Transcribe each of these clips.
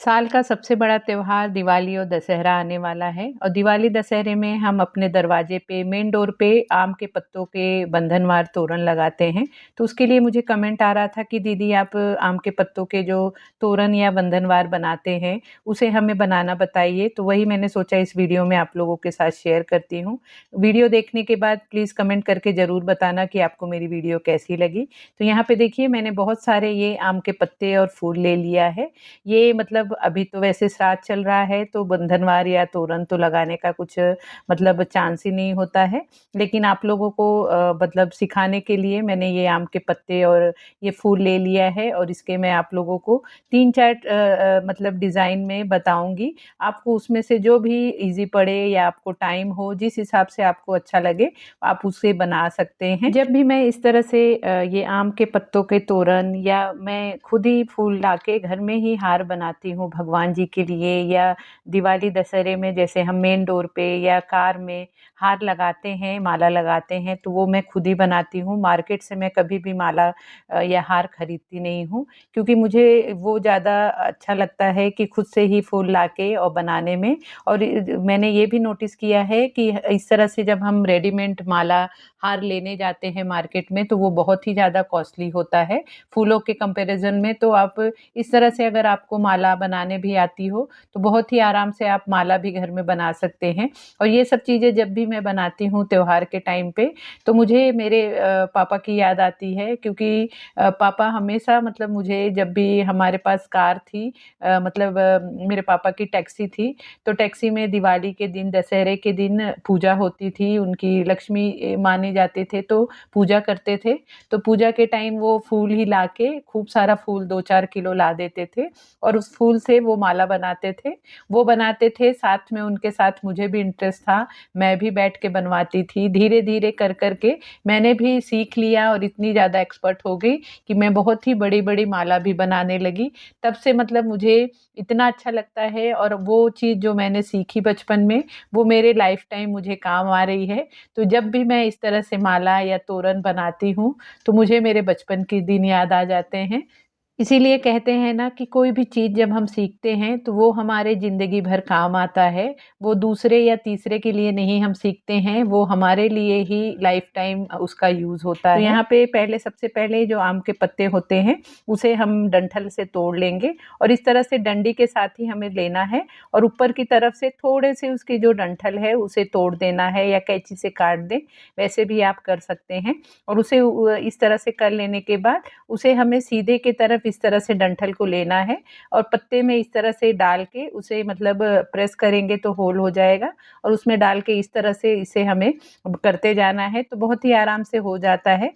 साल का सबसे बड़ा त्योहार दिवाली और दशहरा आने वाला है और दिवाली दशहरे में हम अपने दरवाजे पे मेन डोर पे आम के पत्तों के बंधनवार तोरण लगाते हैं। तो उसके लिए मुझे कमेंट आ रहा था कि दीदी आप आम के पत्तों के जो तोरण या बंधनवार बनाते हैं उसे हमें बनाना बताइए। तो वही मैंने सोचा इस वीडियो में आप लोगों के साथ शेयर करती हूँ। वीडियो देखने के बाद प्लीज़ कमेंट करके ज़रूर बताना कि आपको मेरी वीडियो कैसी लगी। तो यहाँ पे देखिए मैंने बहुत सारे ये आम के पत्ते और फूल ले लिया है। ये मतलब अभी तो वैसे श्राद्ध चल रहा है तो बंधनवार या तोरण तो लगाने का कुछ मतलब चांस ही नहीं होता है। लेकिन आप लोगों को मतलब सिखाने के लिए मैंने ये आम के पत्ते और ये फूल ले लिया है और इसके मैं आप लोगों को 3-4 मतलब डिज़ाइन में बताऊँगी। आपको उसमें से जो भी ईज़ी पड़े या आपको टाइम हो, जिस हिसाब से आपको अच्छा लगे, आप उसे बना सकते हैं। जब भी मैं इस तरह से ये आम के पत्तों के तोरण या मैं खुद ही फूल लाके घर में ही हार बनाती हूँ भगवान जी के लिए या दिवाली दशहरे में जैसे हम मेन डोर पे या कार में हार लगाते हैं, माला लगाते हैं, तो वो मैं खुद ही बनाती हूँ। मार्केट से मैं कभी भी माला या हार खरीदती नहीं हूँ क्योंकि मुझे वो ज़्यादा अच्छा लगता है कि खुद से ही फूल लाके और बनाने में। और मैंने ये भी नोटिस किया है कि इस तरह से जब हम रेडीमेड माला हार लेने जाते हैं मार्केट में तो वो बहुत ही ज़्यादा कॉस्टली होता है फूलों के कंपैरिजन में। तो आप इस तरह से अगर आपको माला बनाने भी आती हो तो बहुत ही आराम से आप माला भी घर में बना सकते हैं। और ये सब चीज़ें जब भी मैं बनाती हूँ त्योहार के टाइम पे तो मुझे मेरे पापा की याद आती है क्योंकि पापा हमेशा मतलब मुझे जब भी हमारे पास कार थी मतलब मेरे पापा की टैक्सी थी तो टैक्सी में दिवाली के दिन दशहरे के दिन पूजा होती थी, उनकी लक्ष्मी माने जाते थे तो पूजा करते थे। तो पूजा के टाइम वो फूल ही लाके खूब सारा फूल 2-4 किलो ला देते थे और उस फूल से वो माला बनाते थे। वो बनाते थे, साथ में उनके साथ मुझे भी इंटरेस्ट था, मैं भी बैठ के बनवाती थी। धीरे-धीरे कर के मैंने भी सीख लिया और इतनी ज़्यादा एक्सपर्ट हो गई कि मैं बहुत ही बड़ी-बड़ी माला भी बनाने लगी। तब से मतलब मुझे इतना अच्छा लगता है और वो चीज़ जो मैंने सीखी बचपन में, वो मेरे लाइफ़ टाइम मुझे काम आ रही है। तो जब भी मैं इस तरह से माला या तोरण बनाती हूँ, तो मुझे मेरे बचपन के दिन याद आ जाते हैं। इसीलिए कहते हैं ना कि कोई भी चीज़ जब हम सीखते हैं तो वो हमारे ज़िंदगी भर काम आता है। वो दूसरे या तीसरे के लिए नहीं हम सीखते हैं, वो हमारे लिए ही लाइफ़ टाइम उसका यूज़ होता है। तो यहाँ पे पहले सबसे पहले जो आम के पत्ते होते हैं, उसे हम डंठल से तोड़ लेंगे और इस तरह से डंडी के साथ ही हमें लेना है और ऊपर की तरफ से थोड़े से उसकी जो डंठल है उसे तोड़ देना है या कैंची से काट दें, वैसे भी आप कर सकते हैं। और उसे इस तरह से कर लेने के बाद उसे हमें सीधे की तरफ इस तरह से डंठल को लेना है और पत्ते में इस तरह से डाल के उसे मतलब प्रेस करेंगे तो होल हो जाएगा और उसमें डाल के इस तरह से इसे हमें करते जाना है तो बहुत ही आराम से हो जाता है।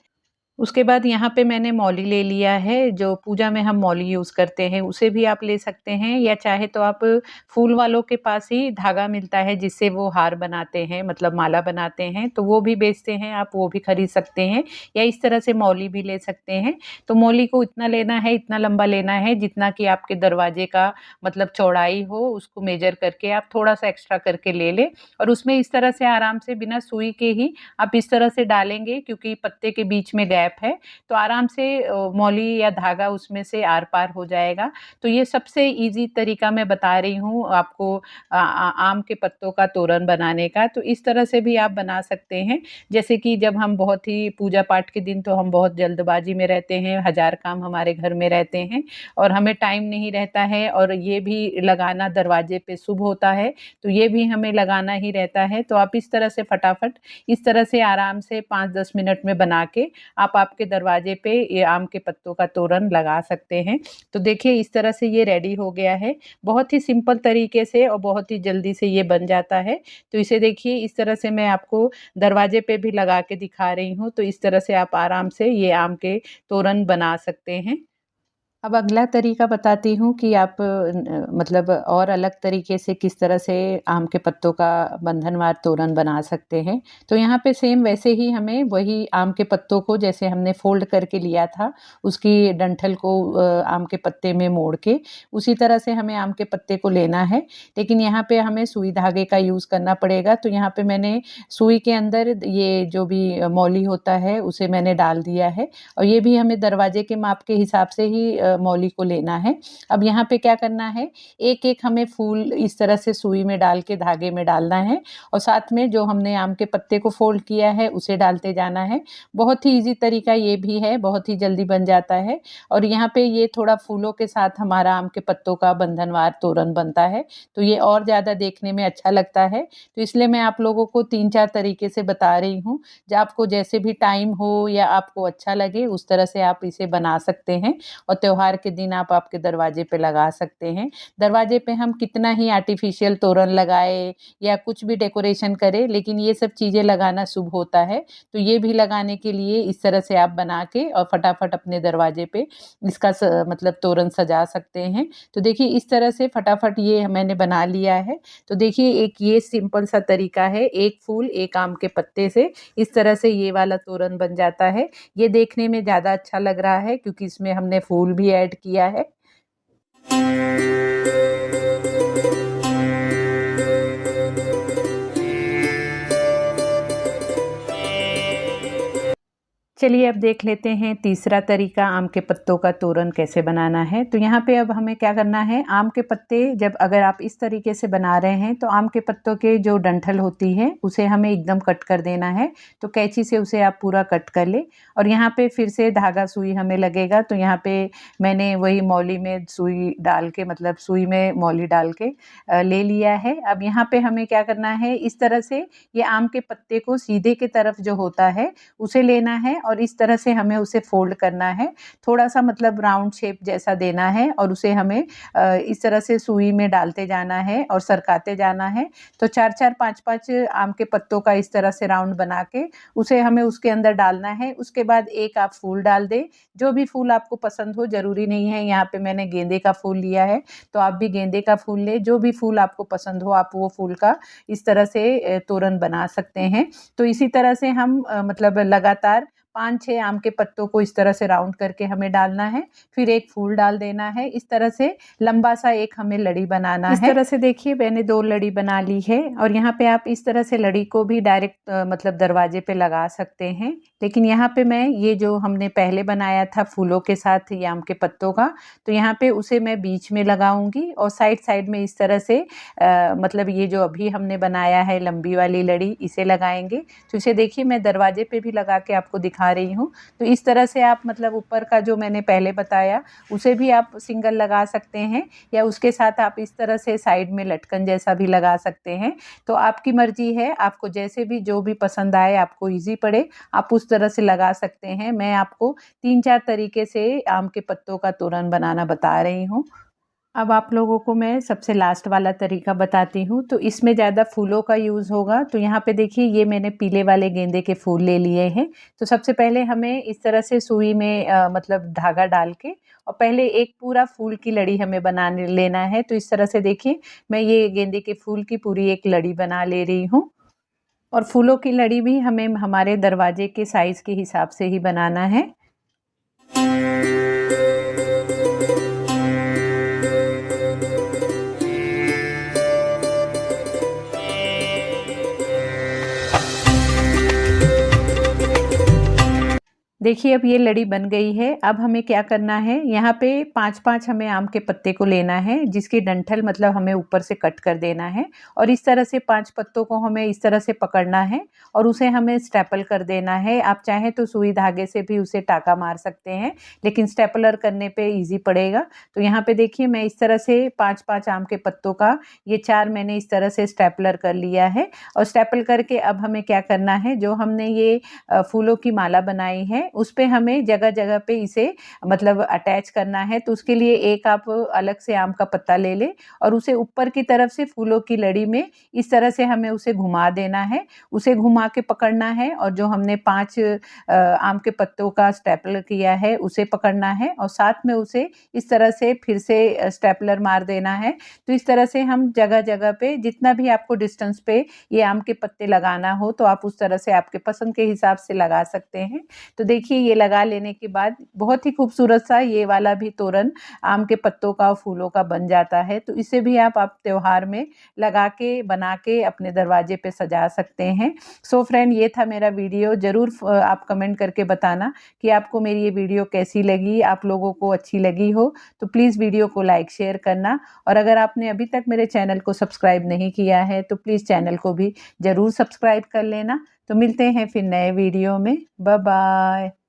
उसके बाद यहाँ पे मैंने मौली ले लिया है, जो पूजा में हम मौली यूज़ करते हैं, उसे भी आप ले सकते हैं या चाहे तो आप फूल वालों के पास ही धागा मिलता है जिससे वो हार बनाते हैं, मतलब माला बनाते हैं, तो वो भी बेचते हैं, आप वो भी खरीद सकते हैं या इस तरह से मौली भी ले सकते हैं। तो मौली को इतना लेना है, इतना लंबा लेना है जितना कि आपके दरवाजे का मतलब चौड़ाई हो, उसको मेज़र करके आप थोड़ा-सा एक्स्ट्रा करके ले लें और उसमें इस तरह से आराम से बिना सुई के ही आप इस तरह से डालेंगे क्योंकि पत्ते के बीच में गैप है, तो आराम से मौली या धागा उसमें से आर-पार हो जाएगा। तो ये सबसे ईज़ी तरीका मैं बता रही हूँ आपको आम के पत्तों का तोरण बनाने का, तो इस तरह से भी आप बना सकते हैं। जैसे कि जब हम बहुत ही पूजा-पाठ के दिन तो हम बहुत जल्दबाज़ी में रहते हैं, हज़ार काम हमारे घर में रहते हैं और हमें टाइम नहीं रहता है और ये भी लगाना दरवाजे पे शुभ होता है, तो ये भी हमें लगाना ही रहता है। तो आप इस तरह से फटाफट इस तरह से आराम से 5-10 मिनट में बना के आप आपके दरवाजे पे ये आम के पत्तों का तोरण लगा सकते हैं। तो देखिए इस तरह से ये रेडी हो गया है। बहुत ही सिंपल तरीके से और बहुत ही जल्दी से ये बन जाता है। तो इसे देखिए इस तरह से मैं आपको दरवाजे पे भी लगा के दिखा रही हूँ। तो इस तरह से आप आराम से ये आम के तोरण बना सकते हैं। अब अगला तरीका बताती हूँ कि आप मतलब और अलग तरीके से किस तरह से आम के पत्तों का बंधनवार तोरण बना सकते हैं। तो यहाँ पे सेम वैसे ही हमें वही आम के पत्तों को जैसे हमने फ़ोल्ड करके लिया था, उसकी डंठल को आम के पत्ते में मोड़ के, उसी तरह से हमें आम के पत्ते को लेना है। लेकिन यहाँ पे हमें सुई धागे का यूज़ करना पड़ेगा, तो यहाँ पे मैंने सुई के अंदर ये जो भी मौली होता है, उसे मैंने डाल दिया है और ये भी हमें दरवाजे के माप के हिसाब से ही मौली को लेना है। अब यहाँ पे क्या करना है, एक-एक हमें फूल इस तरह से सुई में डाल के धागे में डालना है और साथ में जो हमने आम के पत्ते को फ़ोल्ड किया है उसे डालते जाना है। बहुत ही ईज़ी तरीका ये भी है, बहुत ही जल्दी बन जाता है और यहाँ पे ये थोड़ा फूलों के साथ हमारा आम के पत्तों का बंधनवार तोरण बनता है, तो ये और ज़्यादा देखने में अच्छा लगता है। तो इसलिए मैं आप लोगों को 3-4 तरीके से बता रही हूँ, जो आपको जैसे भी टाइम हो या आपको अच्छा लगे उस तरह से आप इसे बना सकते हैं और त्योहार के दिन आप आपके दरवाजे पे लगा सकते हैं। दरवाजे पे हम कितना ही आर्टिफ़िशियल तोरण लगाए या कुछ भी डेकोरेशन करें, लेकिन ये सब चीज़ें लगाना शुभ होता है। तो ये भी लगाने के लिए इस तरह से आप बना के और फटाफट अपने दरवाजे पे इसका मतलब तोरण सजा सकते हैं। तो देखिए इस तरह से फटाफट ये मैंने बना लिया है। तो देखिए एक ये सिंपल सा तरीका है, एक फूल एक आम के पत्ते से इस तरह से ये वाला तोरण बन जाता है। ये देखने में ज़्यादा अच्छा लग रहा है क्योंकि इसमें हमने फूल भी ऐड किया है। चलिए अब देख लेते हैं तीसरा तरीका आम के पत्तों का तोरण कैसे बनाना है। तो यहाँ पे अब हमें क्या करना है, आम के पत्ते जब अगर आप इस तरीके से बना रहे हैं तो आम के पत्तों के जो डंठल होती है उसे हमें एकदम कट कर देना है। तो कैंची से उसे आप पूरा कट कर ले और यहाँ पे फिर से धागा सुई हमें लगेगा। तो यहाँ पे मैंने वही मौली में सुई डाल के मतलब सुई में मौली डाल के ले लिया है। अब यहाँ पे हमें क्या करना है, इस तरह से ये आम के पत्ते को सीधे की तरफ जो होता है उसे लेना है और इस तरह से हमें उसे फोल्ड करना है। थोड़ा-सा मतलब राउंड शेप जैसा देना है और उसे हमें इस तरह से सुई में डालते जाना है और सरकाते जाना है। तो 4-4 5-5 आम के पत्तों का इस तरह से राउंड बना के उसे हमें उसके अंदर डालना है। उसके बाद एक आप फूल डाल दें, जो भी फूल आपको पसंद हो, ज़रूरी नहीं है यहाँ पे मैंने गेंदे का फूल लिया है, तो आप भी गेंदे का फूल लें। जो भी फूल आपको पसंद हो आप वो फूल का इस तरह से तोरण बना सकते हैं। तो इसी तरह से हम मतलब लगातार 5-6 आम के पत्तों को इस तरह से राउंड करके हमें डालना है, फिर एक फूल डाल देना है। इस तरह से लंबा सा एक हमें लड़ी बनाना है। इस तरह से देखिए मैंने 2 लड़ी बना ली है और यहाँ पे आप इस तरह से लड़ी को भी डायरेक्ट मतलब दरवाजे पे लगा सकते हैं। लेकिन यहाँ पे मैं ये जो हमने पहले बनाया था फूलों के साथ ये आम के पत्तों का, तो यहाँ पे उसे मैं बीच में लगाऊंगी और साइड-साइड में इस तरह से मतलब ये जो अभी हमने बनाया है लंबी वाली लड़ी इसे लगाएंगे। तो इसे देखिए मैं दरवाजे पे भी लगा के आपको दिखा रही हूँ। तो इस तरह से आप मतलब ऊपर का जो मैंने पहले बताया उसे भी आप सिंगल लगा सकते हैं या उसके साथ आप इस तरह से साइड में लटकन जैसा भी लगा सकते हैं। तो आपकी मर्जी है, आपको जैसे भी जो भी पसंद आए, आपको ईज़ी पड़े आप उस तरह से लगा सकते हैं। मैं आपको 3-4 तरीके से आम के पत्तों का तोरण बनाना बता रही हूँ। अब आप लोगों को मैं सबसे लास्ट वाला तरीका बताती हूँ, तो इसमें ज़्यादा फूलों का यूज़ होगा। तो यहाँ पे देखिए ये मैंने पीले वाले गेंदे के फूल ले लिए हैं। तो सबसे पहले हमें इस तरह से सुई में मतलब धागा डाल के और पहले एक पूरा फूल की लड़ी हमें बनाने लेना है। तो इस तरह से देखिए मैं ये गेंदे के फूल की पूरी एक लड़ी बना ले रही हूँ और फूलों की लड़ी भी हमें हमारे दरवाजे के साइज़ के हिसाब से ही बनाना है। देखिए अब ये लड़ी बन गई है। अब हमें क्या करना है, यहाँ पे 5-5 हमें आम के पत्ते को लेना है जिसकी डंठल मतलब हमें ऊपर से कट कर देना है और इस तरह से 5 पत्तों को हमें इस तरह से पकड़ना है और उसे हमें स्टेपल कर देना है। आप चाहें तो सुई धागे से भी उसे टाँका मार सकते हैं, लेकिन स्टेपलर करने पे ईज़ी पड़ेगा। तो यहाँ पे देखिए मैं इस तरह से 5-5 आम के पत्तों का ये 4 मैंने इस तरह से स्टेपलर कर लिया है और स्टेपल करके अब हमें क्या करना है, जो हमने ये फूलों की माला बनाई है उस पे हमें जगह-जगह पे इसे मतलब अटैच करना है। तो उसके लिए एक आप अलग से आम का पत्ता ले लें और उसे ऊपर की तरफ से फूलों की लड़ी में इस तरह से हमें उसे घुमा देना है। उसे घुमा के पकड़ना है और जो हमने 5 आम के पत्तों का स्टेपलर किया है उसे पकड़ना है और साथ में उसे इस तरह से फिर से स्टेपलर मार देना है। तो इस तरह से हम जगह-जगह पे जितना भी आपको डिस्टेंस पे ये आम के पत्ते लगाना हो तो आप उस तरह से आपके पसंद के हिसाब से लगा सकते हैं। तो देखिए देखिए ये लगा लेने के बाद बहुत ही खूबसूरत सा ये वाला भी तोरण आम के पत्तों का, फूलों का बन जाता है। तो इसे भी आप त्योहार में लगा के, बना के अपने दरवाजे पे सजा सकते हैं। सो फ्रेंड, ये था मेरा वीडियो। ज़रूर आप कमेंट करके बताना कि आपको मेरी ये वीडियो कैसी लगी। आप लोगों को अच्छी लगी हो तो प्लीज़ वीडियो को लाइक शेयर करना, और अगर आपने अभी तक मेरे चैनल को सब्सक्राइब नहीं किया है तो प्लीज़ चैनल को भी ज़रूर सब्सक्राइब कर लेना। तो मिलते हैं फिर नए वीडियो में। Bye bye.